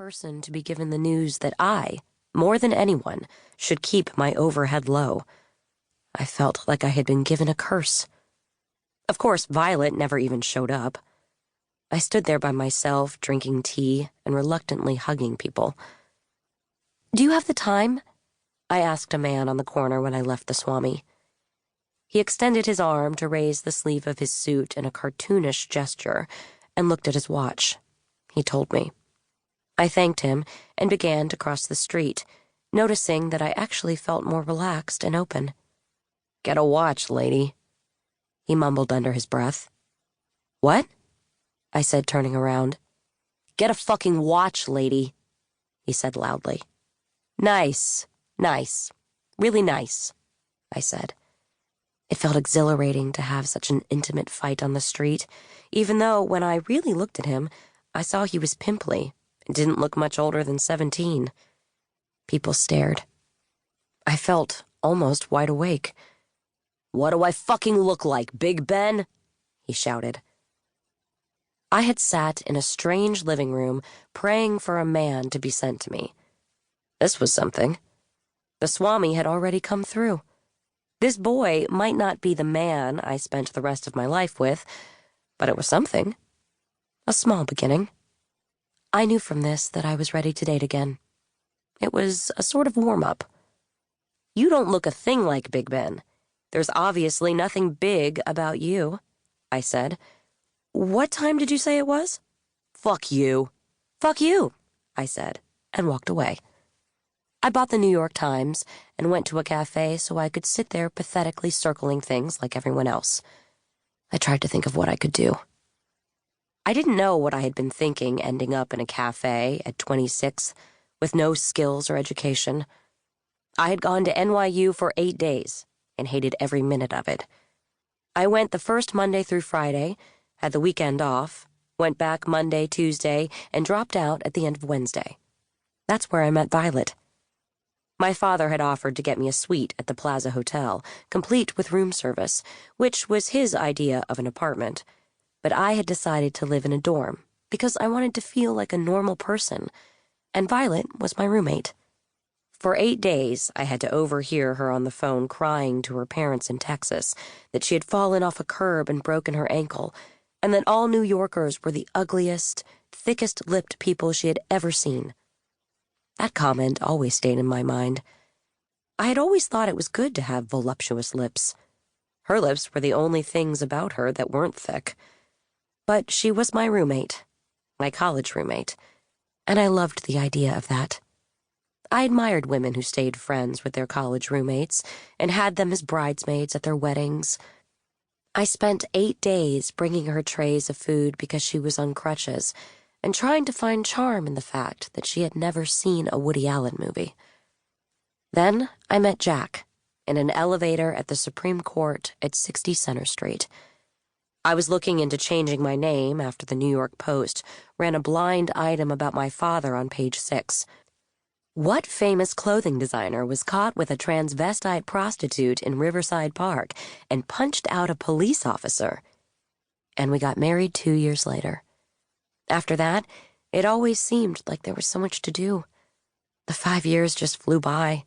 person to be given the news that I, more than anyone, should keep my overhead low. I felt like I had been given a curse. Of course, Violet never even showed up. I stood there by myself, drinking tea and reluctantly hugging people. "Do you have the time?" I asked a man on the corner when I left the Swami. He extended his arm to raise the sleeve of his suit in a cartoonish gesture and looked at his watch. He told me. I thanked him and began to cross the street, noticing that I actually felt more relaxed and open. "Get a watch, lady," he mumbled under his breath. "What?" I said, turning around. "Get a fucking watch, lady," he said loudly. "Nice, nice, really nice," I said. It felt exhilarating to have such an intimate fight on the street, even though when I really looked at him, I saw he was pimply and didn't look much older than 17. People stared. I felt almost wide awake. "What do I fucking look like, Big Ben?" he shouted. I had sat in a strange living room praying for a man to be sent to me. This was something. The Swami had already come through. This boy might not be the man I spent the rest of my life with, but it was something. A small beginning. I knew from this that I was ready to date again. It was a sort of warm-up. "You don't look a thing like Big Ben. There's obviously nothing big about you," I said. "What time did you say it was?" "Fuck you." "Fuck you," I said, and walked away. I bought the New York Times and went to a cafe so I could sit there pathetically circling things like everyone else. I tried to think of what I could do. I didn't know what I had been thinking ending up in a cafe at 26 with no skills or education. I had gone to NYU for 8 days and hated every minute of it. I went the first Monday through Friday, had the weekend off, went back Monday, Tuesday, and dropped out at the end of Wednesday. That's where I met Violet. My father had offered to get me a suite at the Plaza Hotel, complete with room service, which was his idea of an apartment. But I had decided to live in a dorm because I wanted to feel like a normal person, and Violet was my roommate. For 8 days, I had to overhear her on the phone crying to her parents in Texas that she had fallen off a curb and broken her ankle, and that all New Yorkers were the ugliest, thickest-lipped people she had ever seen. That comment always stayed in my mind. I had always thought it was good to have voluptuous lips. Her lips were the only things about her that weren't thick. But she was my roommate, my college roommate, and I loved the idea of that. I admired women who stayed friends with their college roommates and had them as bridesmaids at their weddings. I spent 8 days bringing her trays of food because she was on crutches and trying to find charm in the fact that she had never seen a Woody Allen movie. Then I met Jack in an elevator at the Supreme Court at 60 Center Street. I was looking into changing my name after the New York Post ran a blind item about my father on page 6. What famous clothing designer was caught with a transvestite prostitute in Riverside Park and punched out a police officer? And we got married 2 years later. After that, it always seemed like there was so much to do. The 5 years just flew by.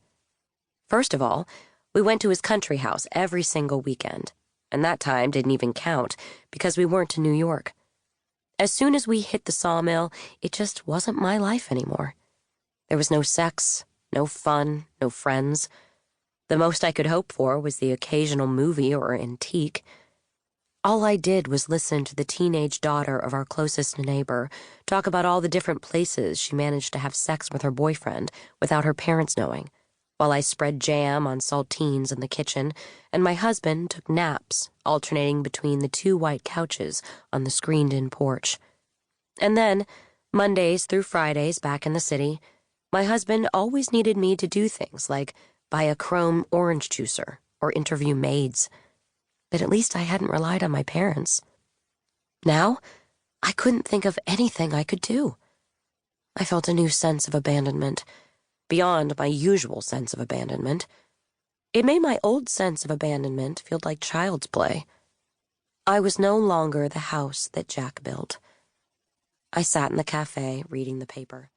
First of all, we went to his country house every single weekend, and that time didn't even count because we weren't in New York. As soon as we hit the sawmill, it just wasn't my life anymore. There was no sex, no fun, no friends. The most I could hope for was the occasional movie or antique. All I did was listen to the teenage daughter of our closest neighbor talk about all the different places she managed to have sex with her boyfriend without her parents knowing, while I spread jam on saltines in the kitchen, and my husband took naps, alternating between the 2 white couches on the screened-in porch. And then, Mondays through Fridays back in the city, my husband always needed me to do things like buy a chrome orange juicer or interview maids. But at least I hadn't relied on my parents. Now, I couldn't think of anything I could do. I felt a new sense of abandonment, beyond my usual sense of abandonment. It made my old sense of abandonment feel like child's play. I was no longer the house that Jack built. I sat in the cafe reading the paper.